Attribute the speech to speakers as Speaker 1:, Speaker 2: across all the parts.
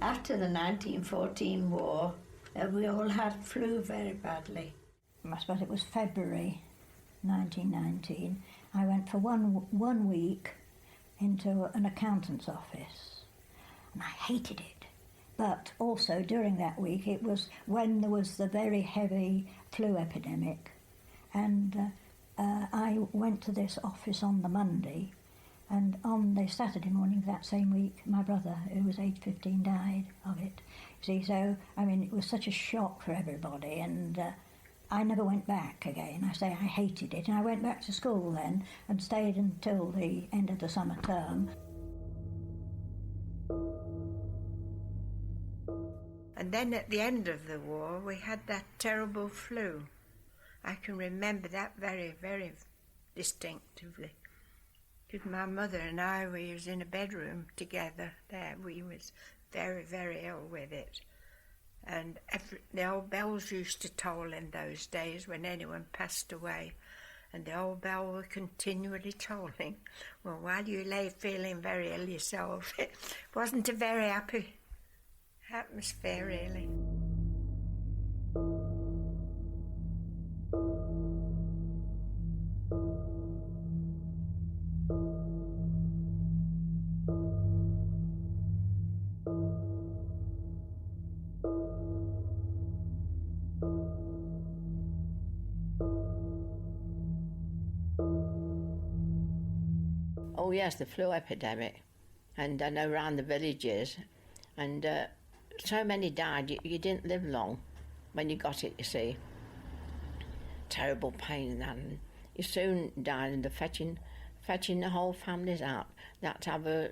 Speaker 1: After the 1914 war, we all had flu very badly.
Speaker 2: I suppose it was February 1919. I went for one week into an accountant's office, and I hated it. But also during that week, it was when there was the very heavy flu epidemic, and I went to this office on the Monday, and on the Saturday morning of that same week, my brother, who was aged 15, died of it. See, so, I mean, it was such a shock for everybody, and I never went back again. I hated it, and I went back to school then and stayed until the end of the summer term.
Speaker 3: And then at the end of the war, we had that terrible flu. I can remember that very, very distinctively. Because my mother and I, we was in a bedroom together there. We was very, very ill with it. And the old bells used to toll in those days when anyone passed away. And the old bell were continually tolling. Well, while you lay feeling very ill yourself, it wasn't a very happy atmosphere, really.
Speaker 4: Oh yes, the flu epidemic, and I know around the villages, and so many died. You didn't live long when you got it. You see, terrible pain and that. And you soon died, and they're fetching the whole families out. They had to have a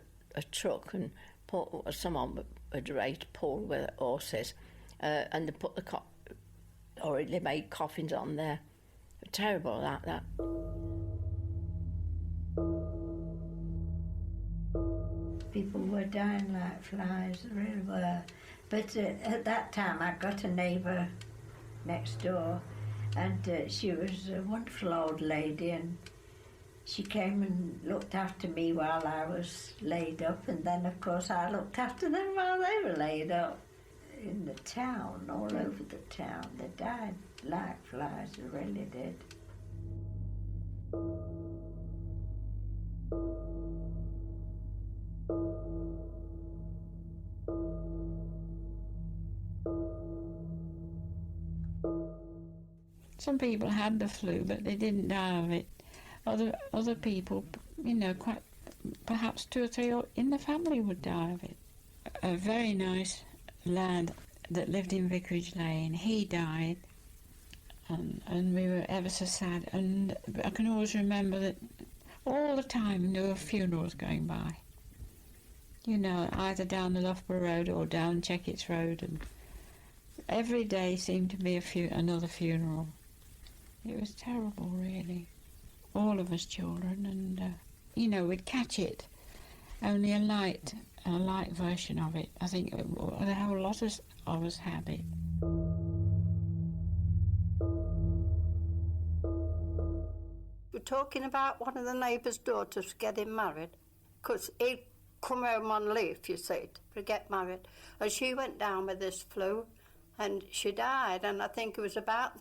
Speaker 4: truck and put someone would rate pull with horses, and they put they made coffins on there. Terrible that.
Speaker 1: People were dying like flies, they really were. But at that time I got a neighbour next door, and she was a wonderful old lady, and she came and looked after me while I was laid up, and then of course I looked after them while they were laid up. In the town, all over the town, they died like flies, they really did.
Speaker 5: Some people had the flu, but they didn't die of it. Other people, quite perhaps 2 or 3 in the family would die of it. A very nice lad that lived in Vicarage Lane, he died, and we were ever so sad. And I can always remember that all the time there were funerals going by. You know, either down the Loughborough Road or down Checkett's Road, and every day seemed to be another funeral. It was terrible, really. All of us children, and you know, we'd catch it. Only a light version of it. I think a whole lot of us had it.
Speaker 6: We're talking about one of the neighbours' daughters getting married, because he'd come home on leave, you see, to get married. And she went down with this flu, and she died. And I think it was about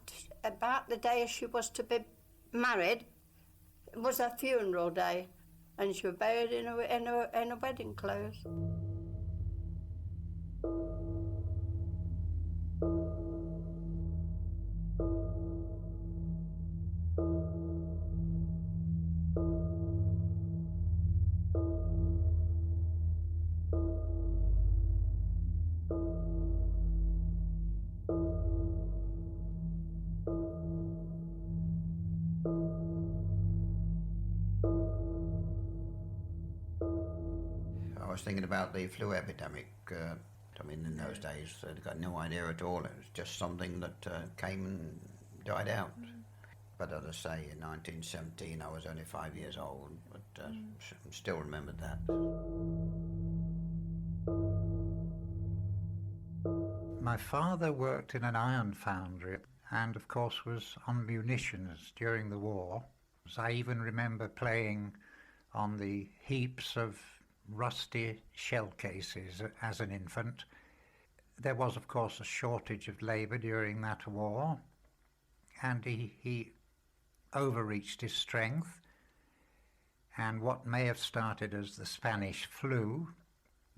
Speaker 6: the day she was to be married. It was her funeral day, and she was buried in her wedding clothes.
Speaker 7: I was thinking about the flu epidemic. I mean, in those days, they'd got no idea at all. It was just something that came and died out. But as I say, in 1917, I was only 5 years old, but still remembered that.
Speaker 8: My father worked in an iron foundry and, of course, was on munitions during the war. So I even remember playing on the heaps of rusty shell cases as an infant. There was, of course, a shortage of labour during that war, and he overreached his strength, and what may have started as the Spanish flu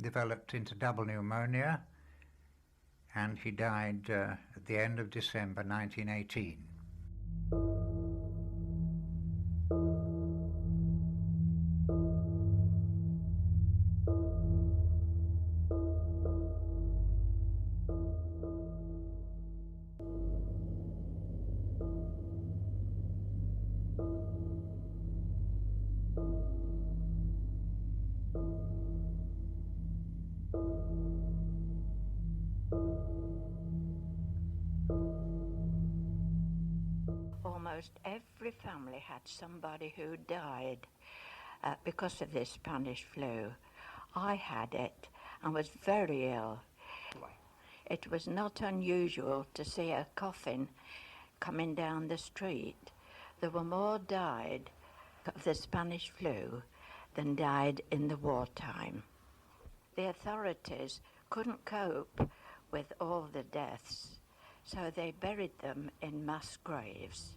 Speaker 8: developed into double pneumonia, and he died at the end of December 1918.
Speaker 9: Almost every family had somebody who died because of this Spanish flu. I had it and was very ill. It was not unusual to see a coffin coming down the street. There were more died of the Spanish flu than died in the wartime. The authorities couldn't cope with all the deaths, so they buried them in mass graves.